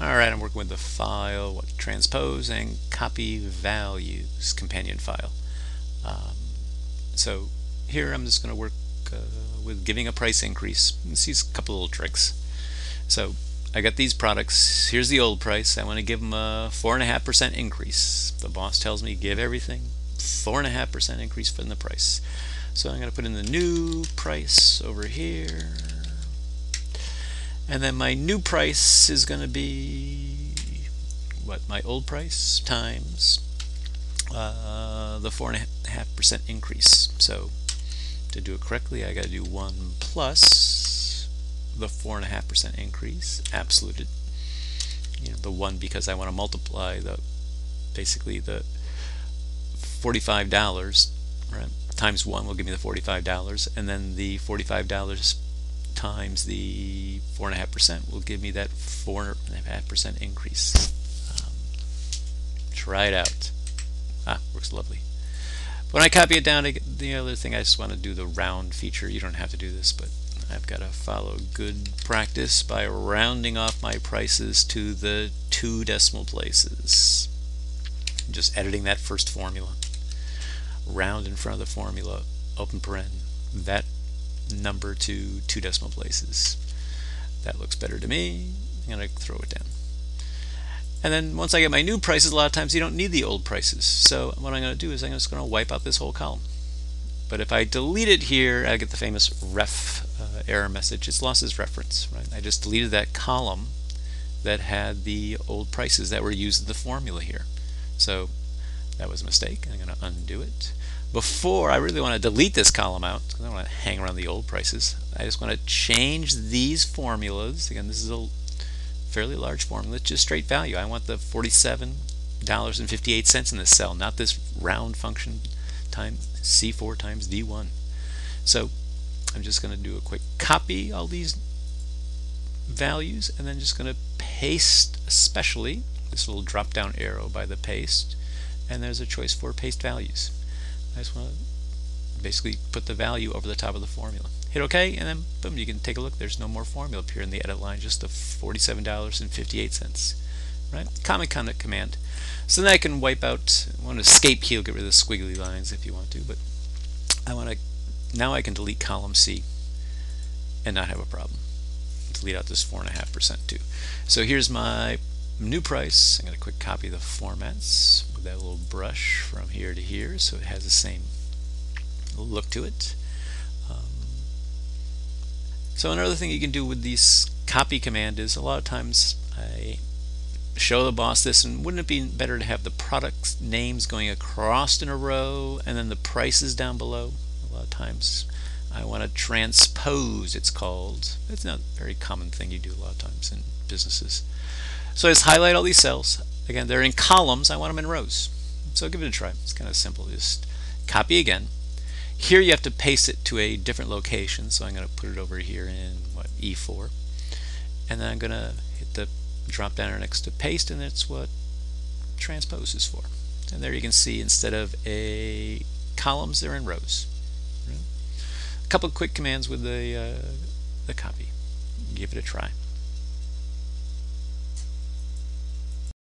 Alright, I'm working with the file, Transpose and Copy Values companion file. So here I'm just going to work with giving a price increase. Let's use a couple little tricks. So I got these products. Here's the old price. I want to give them a 4.5% increase. The boss tells me give everything 4.5% increase from the price. So I'm going to put in the new price over here. And then my new price is going to be my old price times the 4.5% increase. So to do it correctly, I got to do 1 plus the 4.5% increase, absoluted. The 1 because I want to multiply basically the $45, right? Times 1 will give me the $45, and then the $45 times the 4.5% will give me that 4.5% increase. Try it out. Works lovely. When I copy it down, the other thing, I just want to do the round feature. You don't have to do this, but I've got to follow good practice by rounding off my prices to the 2 decimal places. Just editing that first formula. Round in front of the formula, open paren, that number to 2 decimal places. That looks better to me. I'm going to throw it down. And then once I get my new prices, a lot of times you don't need the old prices. So what I'm going to do is I'm just going to wipe out this whole column. But if I delete it here, I get the famous ref error message. It's lost its reference, right? I just deleted that column that had the old prices that were used in the formula here. So that was a mistake. I'm going to undo it. Before, I really want to delete this column out because I don't want to hang around the old prices. I just want to change these formulas. Again, this is a fairly large formula, it's just straight value. I want the $47.58 in this cell, not this round function times C4 times D1. So I'm just going to do a quick copy all these values and then just going to paste, especially this little drop down arrow by the paste, and there's a choice for paste values. I just want to basically put the value over the top of the formula. Hit OK, and then boom, you can take a look. There's no more formula up here in the edit line, just the $47.58. Right? Common command. So then I can wipe out. I want to escape key, get rid of the squiggly lines if you want to, but now I can delete column C and not have a problem. Delete out this 4.5% too. So here's my new price. I'm going to quick copy the formats with that little brush from here to here so it has the same look to it. So another thing you can do with this copy command is a lot of times I show the boss this, and wouldn't it be better to have the product names going across in a row and then the prices down below? A lot of times I want to transpose, it's called. It's not a very common thing you do a lot of times in businesses. So I just highlight all these cells. Again, they're in columns. I want them in rows. So give it a try. It's kind of simple. Just copy again. Here you have to paste it to a different location. So I'm going to put it over here in E4. And then I'm going to hit the drop down next to paste, and that's what transpose is for. And there you can see instead of columns, they're in rows. A couple of quick commands with the copy. Give it a try.